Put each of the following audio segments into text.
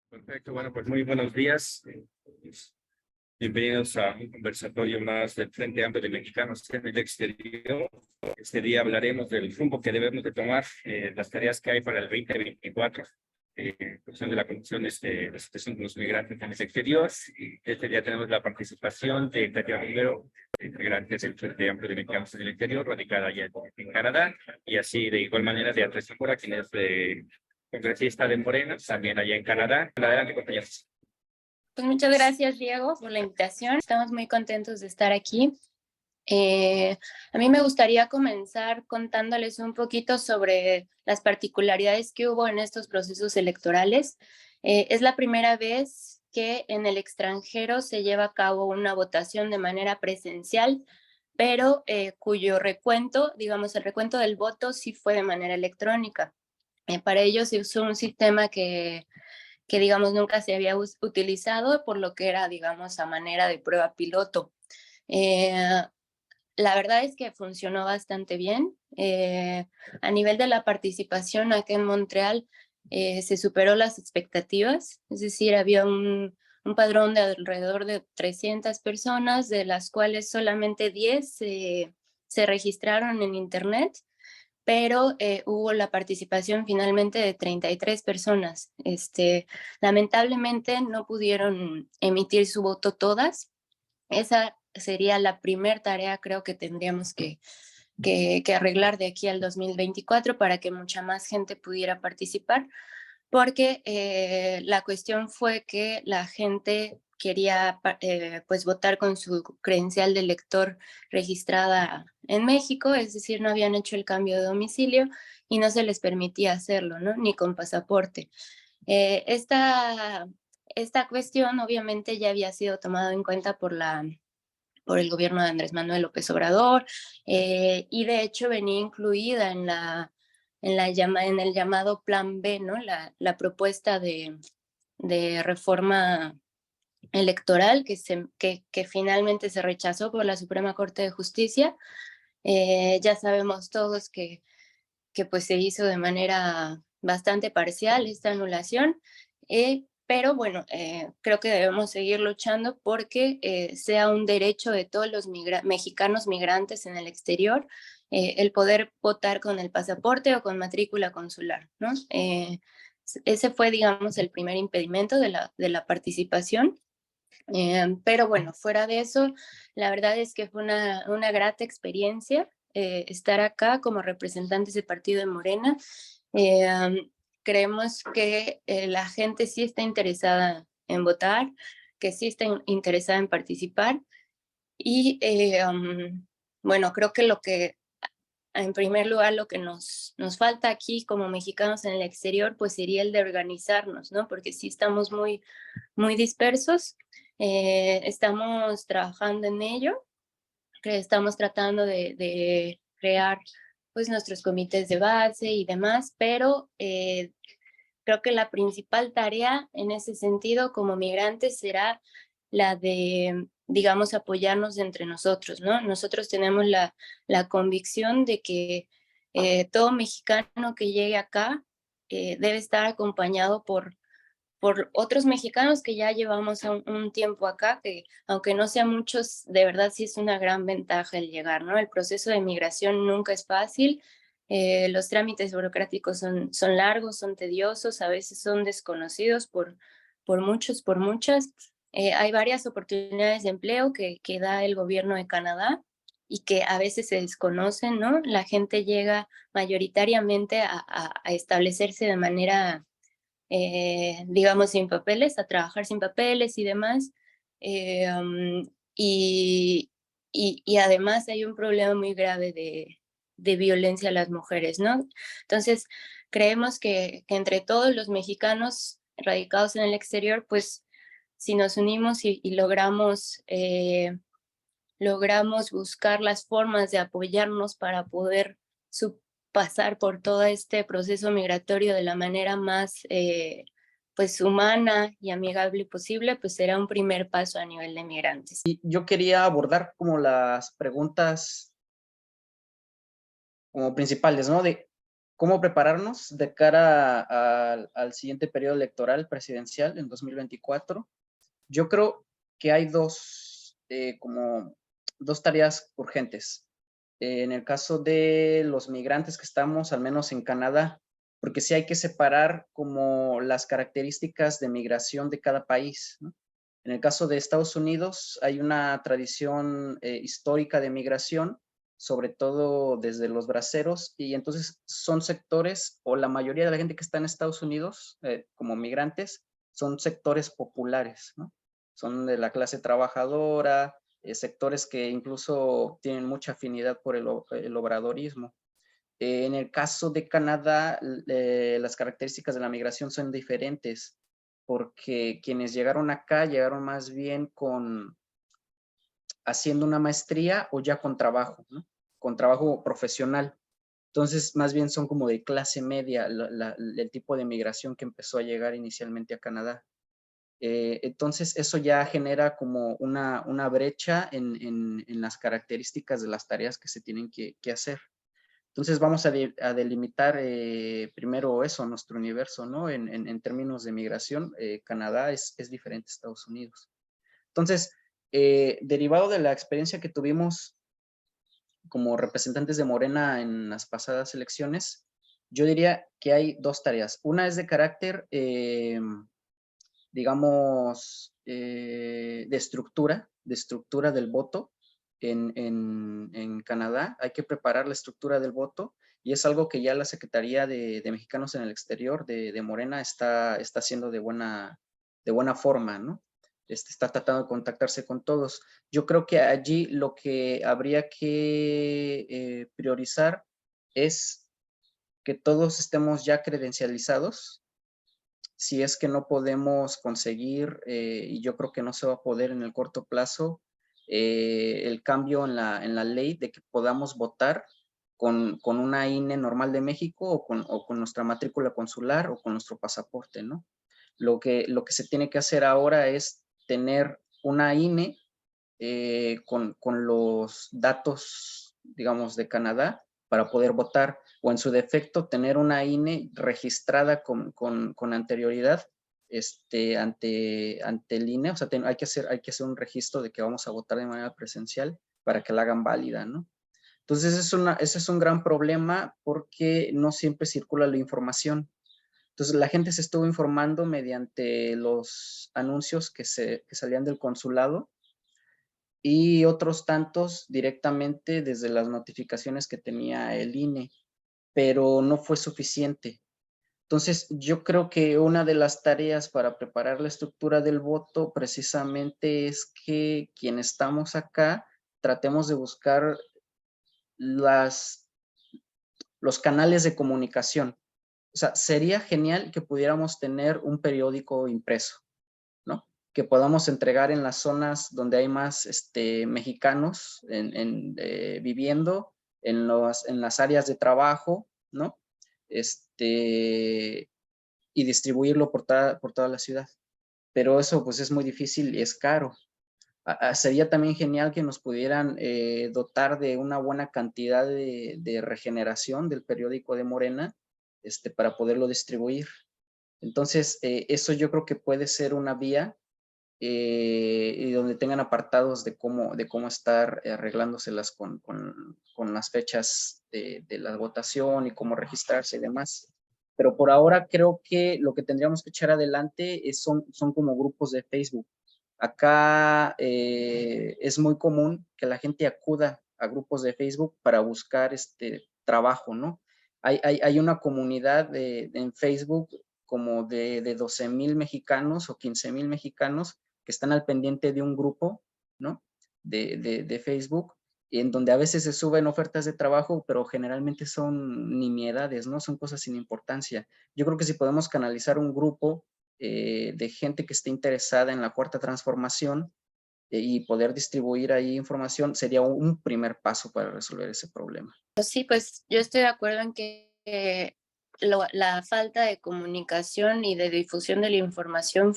Perfecto, bueno, pues muy buenos días. Pues, bienvenidos a un conversatorio más del Frente Amplio de Mexicanos en el Exterior. Este día hablaremos del rumbo que debemos de tomar, las tareas que hay para el 2024, cuestión de la Comisión de Situación de los Migrantes en el Exterior. Y este día tenemos la participación de Tatiana Rivero, integrantes del Frente Amplio de Mexicanos en el Exterior, radicada allá en Canadá, y así de igual manera de Andrés Zamora, quien es congresista de Morena, también allá en Canadá. Adelante, compañeros. Pues muchas gracias, Diego, por la invitación. Estamos muy contentos de estar aquí. A mí me gustaría comenzar contándoles un poquito sobre las particularidades que hubo en estos procesos electorales. Es la primera vez que en el extranjero se lleva a cabo una votación de manera presencial, pero cuyo recuento, digamos, el recuento del voto sí fue de manera electrónica. Para ello se usó un sistema que digamos nunca se había utilizado, por lo que era, digamos, a manera de prueba piloto. Eh, la verdad es que funcionó bastante bien. A nivel de la participación aquí en Montreal, se superó las expectativas, es decir, había un padrón de alrededor de 300 personas, de las cuales solamente 10 se registraron en Internet, pero hubo la participación finalmente de 33 personas. Lamentablemente no pudieron emitir su voto todas. Esa sería la primer tarea, creo que tendríamos que arreglar de aquí al 2024 para que mucha más gente pudiera participar, porque la cuestión fue que la gente quería pues votar con su credencial de elector registrada en México, es decir, no habían hecho el cambio de domicilio y no se les permitía hacerlo, ¿no? Ni con pasaporte. Eh, esta, esta cuestión obviamente ya había sido tomada en cuenta por el gobierno de Andrés Manuel López Obrador, y de hecho venía incluida en el llamado Plan B, ¿no? La propuesta de reforma electoral que finalmente se rechazó por la Suprema Corte de Justicia. Ya sabemos todos que pues se hizo de manera bastante parcial esta anulación, pero bueno, creo que debemos seguir luchando porque sea un derecho de todos los mexicanos migrantes en el exterior el poder votar con el pasaporte o con matrícula consular, ¿no? Ese fue, digamos, el primer impedimento de la participación. Pero bueno, fuera de eso, la verdad es que fue una grata experiencia estar acá como representantes del partido de Morena. Creemos que la gente sí está interesada en votar, que sí está interesada en participar y bueno, creo que en primer lugar, lo que nos falta aquí como mexicanos en el exterior, pues sería el de organizarnos, ¿no? Porque sí estamos muy dispersos. Estamos trabajando en ello, que estamos tratando de crear pues nuestros comités de base y demás, pero creo que la principal tarea en ese sentido como migrantes será la de, digamos, apoyarnos entre nosotros, ¿no? Nosotros tenemos la convicción de que todo mexicano que llegue acá debe estar acompañado por otros mexicanos que ya llevamos un tiempo acá, que aunque no sean muchos, de verdad sí es una gran ventaja el llegar, ¿no? El proceso de migración nunca es fácil, los trámites burocráticos son largos, son tediosos, a veces son desconocidos por muchos, por muchas. Hay varias oportunidades de empleo que da el gobierno de Canadá y que a veces se desconocen, ¿no? La gente llega mayoritariamente a establecerse de manera digamos, sin papeles, a trabajar sin papeles y demás. Eh, um, y, y además hay un problema muy grave de violencia a las mujeres, ¿no? Entonces, creemos que entre todos los mexicanos radicados en el exterior, pues si nos unimos y logramos buscar las formas de apoyarnos para poder pasar por todo este proceso migratorio de la manera más pues humana y amigable posible, pues será un primer paso a nivel de migrantes. Y yo quería abordar como las preguntas como principales, ¿no? De ¿Cómo prepararnos de cara al siguiente periodo electoral presidencial en 2024? Yo creo que hay como dos tareas urgentes. En el caso de los migrantes que estamos, al menos en Canadá, porque sí hay que separar como las características de migración de cada país, ¿no? En el caso de Estados Unidos hay una tradición histórica de migración, sobre todo desde los braceros, y entonces son sectores, o la mayoría de la gente que está en Estados Unidos como migrantes, son sectores populares, ¿no? Son de la clase trabajadora, sectores que incluso tienen mucha afinidad por el obradorismo. En el caso de Canadá, las características de la migración son diferentes, porque quienes llegaron acá llegaron más bien haciendo una maestría o ya con trabajo, ¿no? Con trabajo profesional. Entonces, más bien son como de clase media el tipo de migración que empezó a llegar inicialmente a Canadá. Entonces, eso ya genera como una brecha en las características de las tareas que se tienen que hacer. Entonces, vamos a delimitar primero eso, nuestro universo, ¿no? En términos de migración, Canadá es diferente a Estados Unidos. Entonces, derivado de la experiencia que tuvimos como representantes de Morena en las pasadas elecciones, yo diría que hay dos tareas. Una es de carácter digamos, de estructura del voto en Canadá. Hay que preparar la estructura del voto y es algo que ya la Secretaría de Mexicanos en el Exterior de Morena está haciendo de buena forma, ¿no? Está tratando de contactarse con todos. Yo creo que allí lo que habría que priorizar es que todos estemos ya credencializados. Si es que no podemos conseguir, y yo creo que no se va a poder en el corto plazo, el cambio en la ley de que podamos votar con una INE normal de México o con nuestra matrícula consular o con nuestro pasaporte, ¿no? Lo que se tiene que hacer ahora es tener una INE con los datos, digamos, de Canadá para poder votar, o en su defecto tener una INE registrada con anterioridad ante el INE. O sea, hay que hacer un registro de que vamos a votar de manera presencial para que la hagan válida, ¿no? Entonces, ese es un gran problema porque no siempre circula la información. Entonces, la gente se estuvo informando mediante los anuncios que salían del consulado y otros tantos directamente desde las notificaciones que tenía el INE, pero no fue suficiente. Entonces, yo creo que una de las tareas para preparar la estructura del voto precisamente es que quienes estamos acá tratemos de buscar los canales de comunicación. O sea, sería genial que pudiéramos tener un periódico impreso, ¿no? Que podamos entregar en las zonas donde hay más mexicanos viviendo, en las áreas de trabajo, ¿no? Y distribuirlo por toda la ciudad. Pero eso pues es muy difícil y es caro. Sería también genial que nos pudieran dotar de una buena cantidad de regeneración del periódico de Morena para poderlo distribuir. Entonces, eso yo creo que puede ser una vía y donde tengan apartados de cómo estar arreglándoselas con las fechas de la votación y cómo registrarse y demás. Pero por ahora creo que lo que tendríamos que echar adelante son como grupos de Facebook. Acá es muy común que la gente acuda a grupos de Facebook para buscar trabajo, ¿no? Hay una comunidad en Facebook como de 12,000 mexicanos o 15,000 mexicanos que están al pendiente de un grupo, ¿no? De Facebook, en donde a veces se suben ofertas de trabajo, pero generalmente son nimiedades, ¿no? Son cosas sin importancia. Yo creo que si podemos canalizar un grupo de gente que esté interesada en la cuarta transformación y poder distribuir ahí información, sería un primer paso para resolver ese problema. Sí, pues yo estoy de acuerdo en que la falta de comunicación y de difusión de la información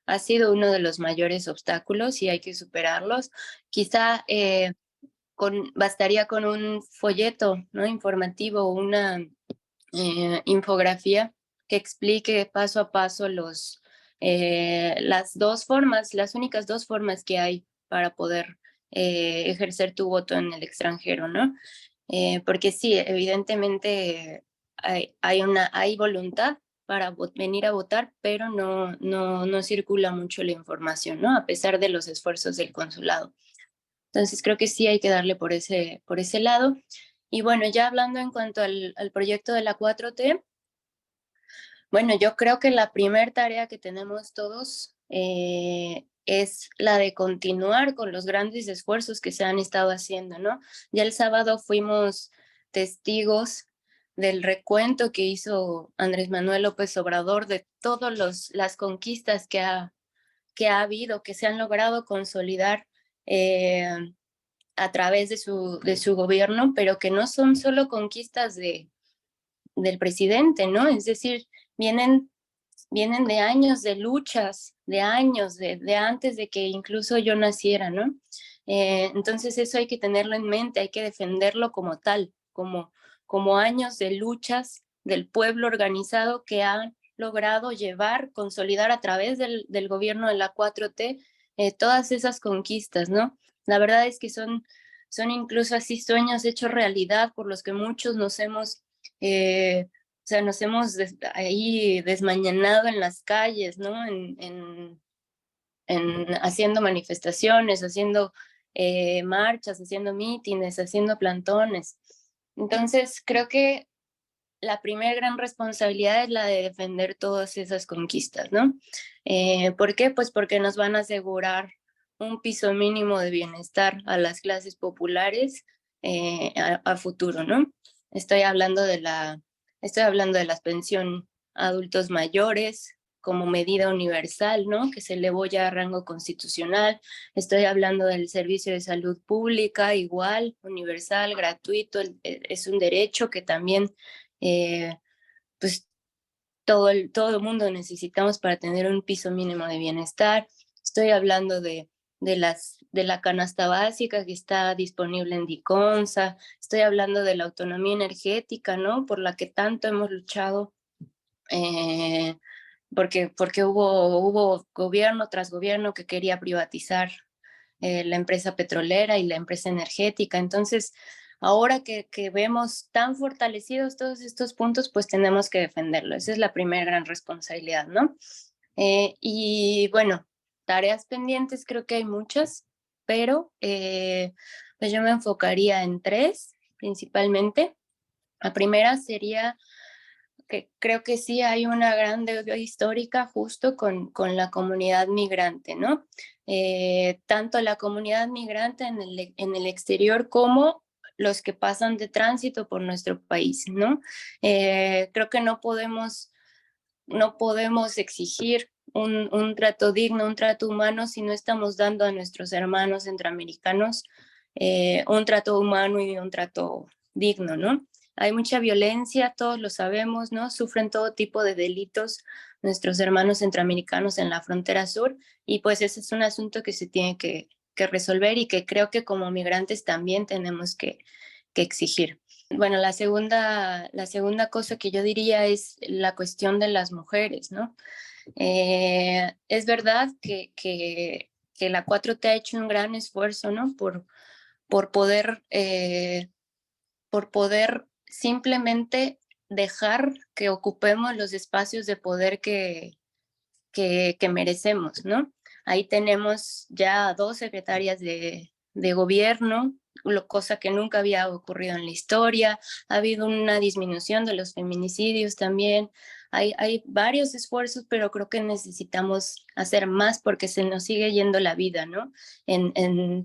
ha sido uno de los mayores obstáculos y hay que superarlos. Quizá bastaría con un folleto, ¿no? Informativo, infografía que explique paso a paso las únicas dos formas que hay para poder ejercer tu voto en el extranjero, ¿no? Porque sí, evidentemente hay voluntad para venir a votar, pero no circula mucho la información, ¿no? A pesar de los esfuerzos del consulado. Entonces creo que sí hay que darle por ese lado. Y bueno, ya hablando en cuanto al proyecto de la 4T, bueno, yo creo que la primera tarea que tenemos todos es la de continuar con los grandes esfuerzos que se han estado haciendo, ¿no? Ya el sábado fuimos testigos del recuento que hizo Andrés Manuel López Obrador de todas las conquistas que ha habido, que se han logrado consolidar a través de su gobierno, pero que no son solo conquistas del presidente, ¿no? Es decir, vienen de años de luchas, de años, de antes de que incluso yo naciera, ¿no? Entonces eso hay que tenerlo en mente, hay que defenderlo como tal, como años de luchas del pueblo organizado que han logrado consolidar a través del gobierno de la 4T todas esas conquistas, ¿no? La verdad es que son incluso así sueños hechos realidad por los que muchos nos hemos ahí desmañanado en las calles, ¿no? Haciendo manifestaciones, haciendo marchas, haciendo mítines, haciendo plantones. Entonces, creo que la primera gran responsabilidad es la de defender todas esas conquistas, ¿no? ¿Por qué? Pues porque nos van a asegurar un piso mínimo de bienestar a las clases populares a futuro, ¿no? Estoy hablando de la pensión a adultos mayores como medida universal, ¿no? Que se elevó ya a rango constitucional. Estoy hablando del servicio de salud pública, igual, universal, gratuito. Es un derecho que también pues todo el mundo necesitamos para tener un piso mínimo de bienestar. Estoy hablando de la canasta básica que está disponible en Diconsa. Estoy hablando de la autonomía energética, ¿no? Por la que tanto hemos luchado, porque hubo gobierno tras gobierno que quería privatizar la empresa petrolera y la empresa energética. Entonces, ahora que vemos tan fortalecidos todos estos puntos, pues tenemos que defenderlo. Esa es la primera gran responsabilidad, ¿no? Y bueno, tareas pendientes creo que hay muchas, pero pues yo me enfocaría en tres principalmente. La primera sería que creo que sí hay una gran deuda histórica justo con la comunidad migrante, ¿no? Tanto la comunidad migrante en el exterior como los que pasan de tránsito por nuestro país, ¿no? Creo que no podemos exigir un trato digno, un trato humano si no estamos dando a nuestros hermanos centroamericanos un trato humano y un trato digno, ¿no? Hay mucha violencia, todos lo sabemos, ¿no? Sufren todo tipo de delitos nuestros hermanos centroamericanos en la frontera sur y pues ese es un asunto que se tiene que resolver y que creo que como migrantes también tenemos que exigir. Bueno, la segunda cosa que yo diría es la cuestión de las mujeres, ¿no? Es verdad que la 4T ha hecho un gran esfuerzo, ¿no? Por poder simplemente dejar que ocupemos los espacios de poder que merecemos, ¿no? Ahí tenemos ya 2 secretarias de gobierno, cosa que nunca había ocurrido en la historia. Ha habido una disminución de los feminicidios también. Hay varios esfuerzos, pero creo que necesitamos hacer más porque se nos sigue yendo la vida, ¿no?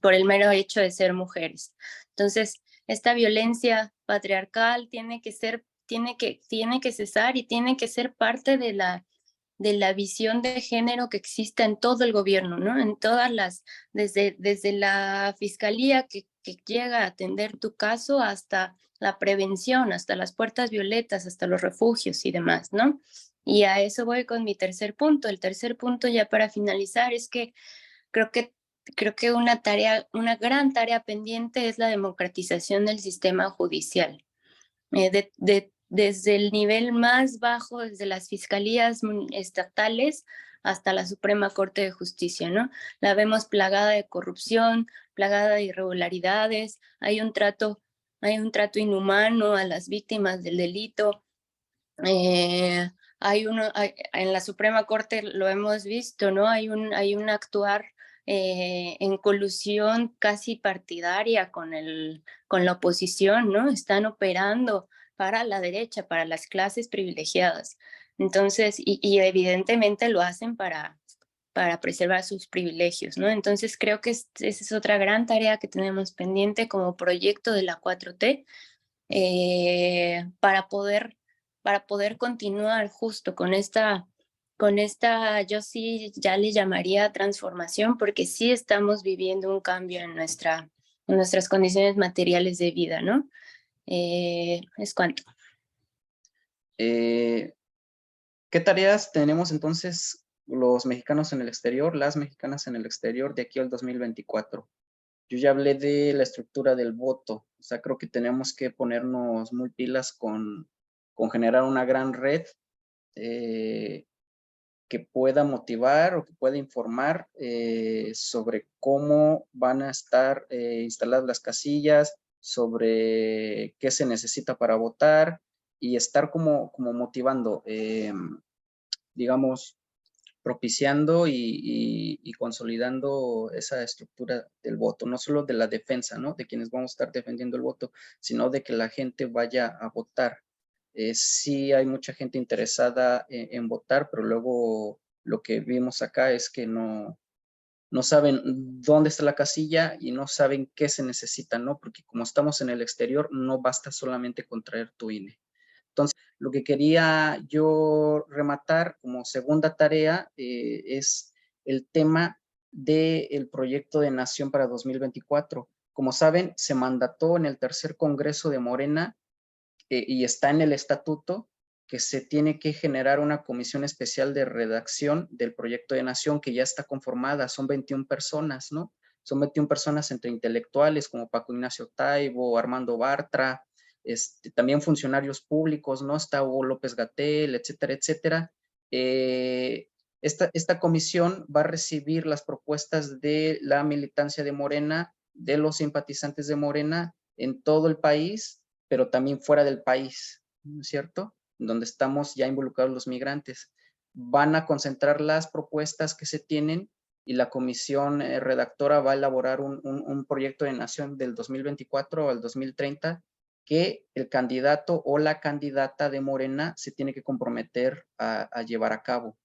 Por el mero hecho de ser mujeres. Entonces, esta violencia patriarcal tiene que cesar y tiene que ser parte de la visión de género que existe en todo el gobierno, ¿no? En desde la fiscalía que llega a atender tu caso hasta la prevención, hasta las puertas violetas, hasta los refugios y demás, ¿no? Y a eso voy con mi tercer punto. El tercer punto, ya para finalizar, es que creo que una gran tarea pendiente es la democratización del sistema judicial. desde el nivel más bajo, desde las fiscalías estatales hasta la Suprema Corte de Justicia, ¿no? La vemos plagada de corrupción, plagada de irregularidades, hay un trato inhumano a las víctimas del delito. En la Suprema Corte lo hemos visto, ¿no? Hay un actuar en colusión casi partidaria con la oposición, ¿no? Están operando para la derecha, para las clases privilegiadas. Entonces, y evidentemente lo hacen para preservar sus privilegios, ¿no? Entonces creo que esa es otra gran tarea que tenemos pendiente como proyecto de la 4T, para poder continuar justo con esta, yo sí ya le llamaría transformación, porque sí estamos viviendo un cambio en nuestras condiciones materiales de vida, ¿no? Es cuanto. ¿Qué tareas tenemos entonces los mexicanos en el exterior, las mexicanas en el exterior de aquí al 2024? Yo ya hablé de la estructura del voto, o sea, creo que tenemos que ponernos muy pilas con generar una gran red que pueda motivar o que pueda informar sobre cómo van a estar instaladas las casillas, sobre qué se necesita para votar y estar como motivando, digamos, propiciando y consolidando esa estructura del voto, no solo de la defensa, ¿no? De quienes vamos a estar defendiendo el voto, sino de que la gente vaya a votar. Sí hay mucha gente interesada en votar, pero luego lo que vimos acá es que no saben dónde está la casilla y no saben qué se necesita, ¿no? Porque como estamos en el exterior, no basta solamente con traer tu INE. Entonces, lo que quería yo rematar como segunda tarea es el tema del proyecto de nación para 2024. Como saben, se mandató en el tercer congreso de Morena y está en el estatuto que se tiene que generar una comisión especial de redacción del proyecto de nación que ya está conformada, son 21 personas, ¿no? Son 21 personas entre intelectuales como Paco Ignacio Taibo, Armando Bartra, también funcionarios públicos, ¿no? Está Hugo López-Gatell, etcétera, etcétera. Esta comisión va a recibir las propuestas de la militancia de Morena, de los simpatizantes de Morena en todo el país, pero también fuera del país, ¿no es cierto? Donde estamos ya involucrados los migrantes. Van a concentrar las propuestas que se tienen y la comisión redactora va a elaborar un proyecto de nación del 2024 al 2030 que el candidato o la candidata de Morena se tiene que comprometer a llevar a cabo.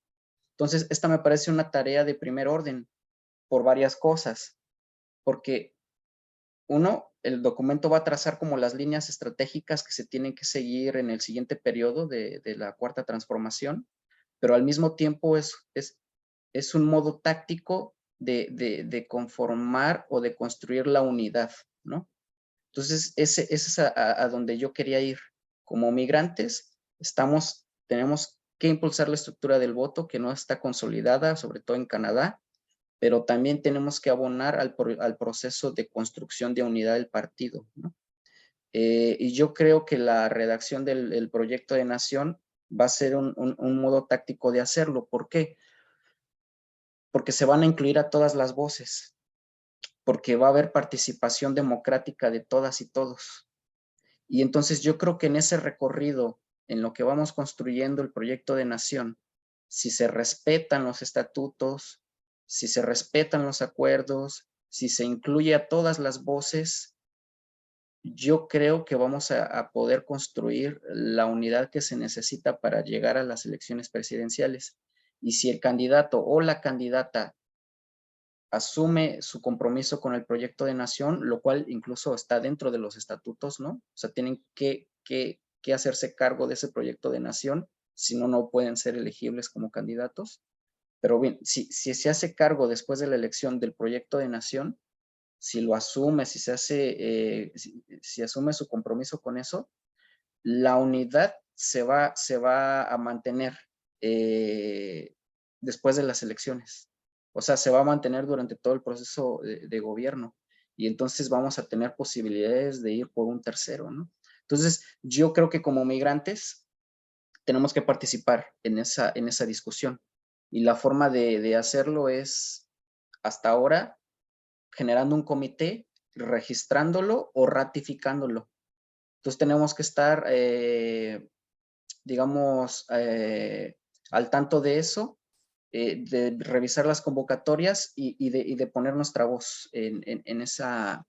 Entonces, esta me parece una tarea de primer orden por varias cosas, porque uno, el documento va a trazar como las líneas estratégicas que se tienen que seguir en el siguiente periodo de la cuarta transformación, pero al mismo tiempo es un modo táctico de conformar o de construir la unidad, ¿no? Entonces, ese es a donde yo quería ir. Como migrantes, tenemos que impulsar la estructura del voto que no está consolidada, sobre todo en Canadá, pero también tenemos que abonar al proceso de construcción de unidad del partido, ¿no? Y yo creo que la redacción del proyecto de nación va a ser un modo táctico de hacerlo. ¿Por qué? Porque se van a incluir a todas las voces, porque va a haber participación democrática de todas y todos. Y entonces yo creo que en ese recorrido, en lo que vamos construyendo el proyecto de nación, si se respetan los estatutos, si se respetan los acuerdos, si se incluye a todas las voces, yo creo que vamos a poder construir la unidad que se necesita para llegar a las elecciones presidenciales. Y si el candidato o la candidata asume su compromiso con el proyecto de nación, lo cual incluso está dentro de los estatutos, ¿no? O sea, tienen que hacerse cargo de ese proyecto de nación, si no, no pueden ser elegibles como candidatos. Pero bien, si se hace cargo después de la elección del proyecto de nación, si lo asume, si se hace, si asume su compromiso con eso, la unidad se va a mantener después de las elecciones. O sea, se va a mantener durante todo el proceso de gobierno y entonces vamos a tener posibilidades de ir por un tercero, ¿no? Entonces, yo creo que como migrantes tenemos que participar en esa discusión. Y la forma de hacerlo es, hasta ahora, generando un comité, registrándolo o ratificándolo. Entonces tenemos que estar, digamos, al tanto de eso, de revisar las convocatorias y de poner nuestra voz en esa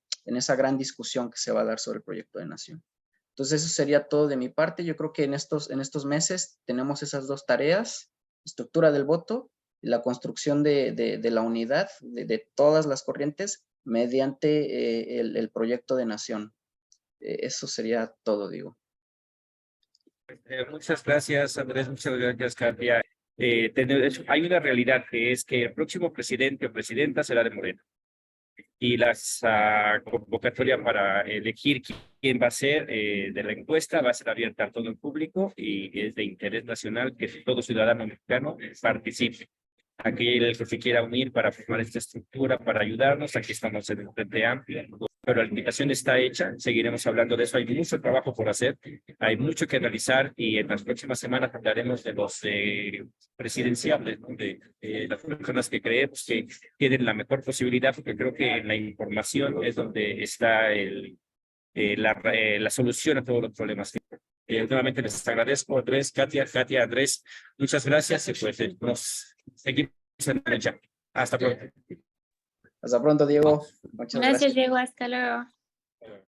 gran discusión que se va a dar sobre el proyecto de nación. Entonces eso sería todo de mi parte. Yo creo que en estos meses tenemos esas dos tareas: estructura del voto y la construcción de la unidad de todas las corrientes mediante el proyecto de nación. Eso sería todo, digo. Muchas gracias, Andrés. Muchas gracias, Katia. Hay una realidad que es que el próximo presidente o presidenta será de Morena. Y la convocatoria para elegir quién va a ser de la encuesta va a ser abierta a todo el público y es de interés nacional que todo ciudadano mexicano participe. Aquel que se quiera unir para formar esta estructura, para ayudarnos, aquí estamos en el Frente Amplio, pero la invitación está hecha, seguiremos hablando de eso, hay mucho trabajo por hacer, hay mucho que realizar y en las próximas semanas hablaremos de los presidenciables, de las personas que creemos que tienen la mejor posibilidad, porque creo que en la información es donde está la solución a todos los problemas. Nuevamente les agradezco, Andrés, Katia, Andrés, muchas gracias y pues nos seguimos en el chat. Hasta pronto. Hasta pronto, Diego. Muchas gracias. Gracias, Diego. Hasta luego.